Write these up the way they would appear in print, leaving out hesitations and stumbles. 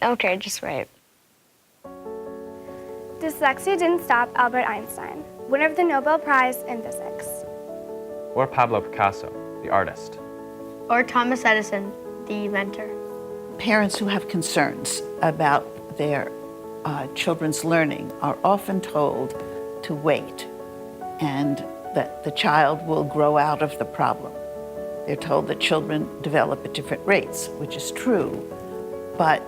Okay, just wait. Dyslexia didn't stop Albert Einstein, winner of the Nobel Prize in Physics. Or Pablo Picasso, the artist. Or Thomas Edison, the inventor. Parents who have concerns about their children's learning are often told to wait and that the child will grow out of the problem. They're told that children develop at different rates, which is true, but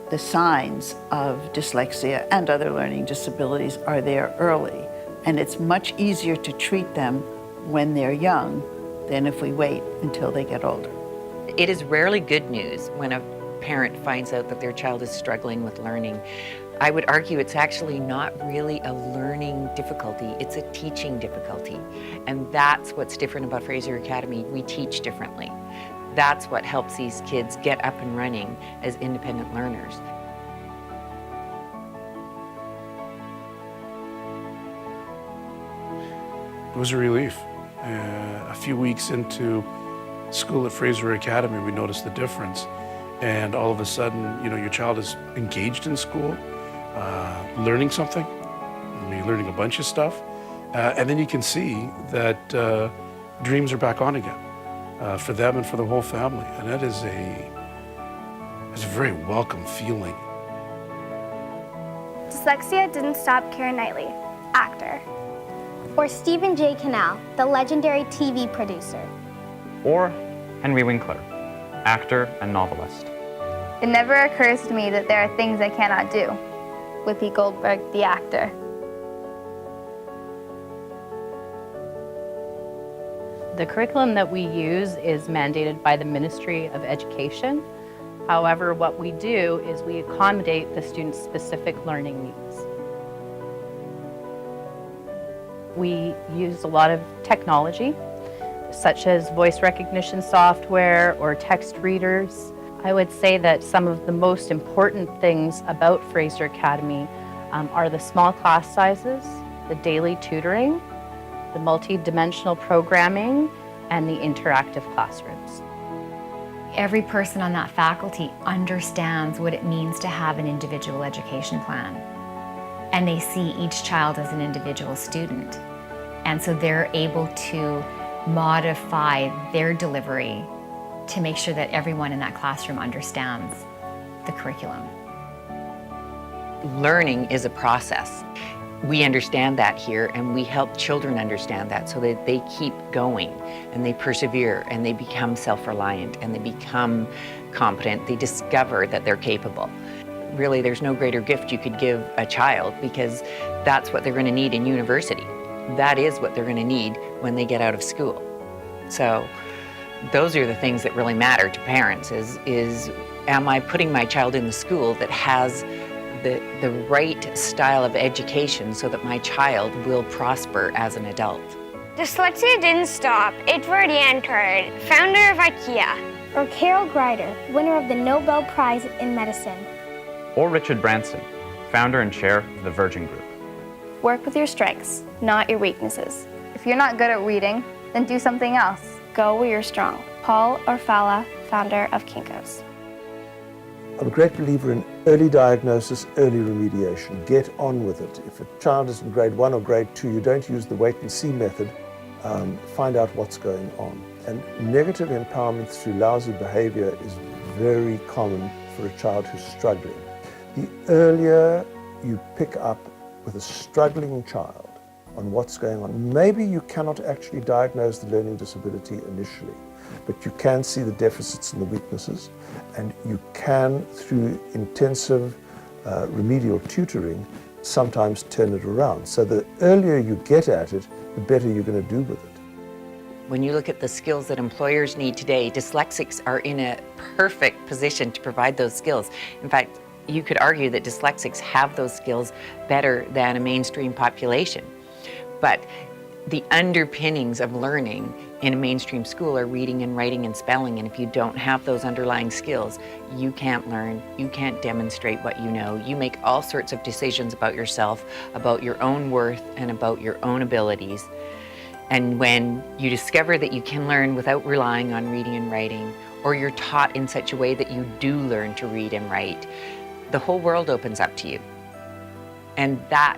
the signs of dyslexia and other learning disabilities are there early, and it's much easier to treat them when they're young than if we wait until they get older. It is rarely good news when a parent finds out that their child is struggling with learning. I would argue it's actually not really a learning difficulty, it's a teaching difficulty. And that's what's different about Fraser Academy. We teach differently. That's what helps these kids get up and running as independent learners. It was a relief. A few weeks into school at Fraser Academy, we noticed the difference. And all of a sudden, your child is engaged in school, learning something. You're learning a bunch of stuff. And then you can see that dreams are back on again for them and for the whole family. And that is a very welcome feeling. Dyslexia didn't stop Keira Knightley, actor. Or Stephen J. Cannell, the legendary TV producer. Or Henry Winkler, actor and novelist. It never occurs to me that there are things I cannot do. Whoopi Goldberg, the actor. The curriculum that we use is mandated by the Ministry of Education. However, what we do is we accommodate the students' specific learning needs. We use a lot of technology, such as voice recognition software or text readers. I would say that some of the most important things about Fraser Academy are the small class sizes, the daily tutoring, the multi-dimensional programming, and the interactive classrooms. Every person on that faculty understands what it means to have an individual education plan. And they see each child as an individual student. And so they're able to modify their delivery to make sure that everyone in that classroom understands the curriculum. Learning is a process. We understand that here, and we help children understand that so that they keep going and they persevere and they become self-reliant and they become competent. They discover that they're capable. Really, there's no greater gift you could give a child because that's what they're going to need in university. That is what they're going to need when they get out of school. So those are the things that really matter to parents is am I putting my child in the school that has the right style of education so that my child will prosper as an adult. Dyslexia didn't stop Edvard Jankrad, founder of IKEA. Or Carol Greider, winner of the Nobel Prize in Medicine. Or Richard Branson, founder and chair of the Virgin Group. Work with your strengths, not your weaknesses. If you're not good at reading, then do something else. Go where you're strong. Paul Orfala, founder of Kinko's. I'm a great believer in early diagnosis, early remediation. Get on with it. If a child is in grade 1 or grade 2, you don't use the wait and see method. Find out what's going on. And negative empowerment through lousy behavior is very common for a child who's struggling. The earlier you pick up with a struggling child on what's going on, maybe you cannot actually diagnose the learning disability initially, but you can see the deficits and the weaknesses, and you can, through intensive remedial tutoring, sometimes turn it around. So the earlier you get at it, the better you're going to do with it. When you look at the skills that employers need today, dyslexics are in a perfect position to provide those skills. In fact, you could argue that dyslexics have those skills better than a mainstream population. But the underpinnings of learning in a mainstream school are reading and writing and spelling, and if you don't have those underlying skills, you can't learn, you can't demonstrate what you know. You make all sorts of decisions about yourself, about your own worth, and about your own abilities. And when you discover that you can learn without relying on reading and writing, or you're taught in such a way that you do learn to read and write, the whole world opens up to you. And that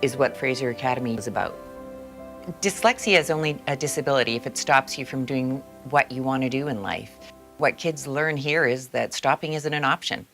is what Fraser Academy is about. Dyslexia is only a disability if it stops you from doing what you want to do in life. What kids learn here is that stopping isn't an option.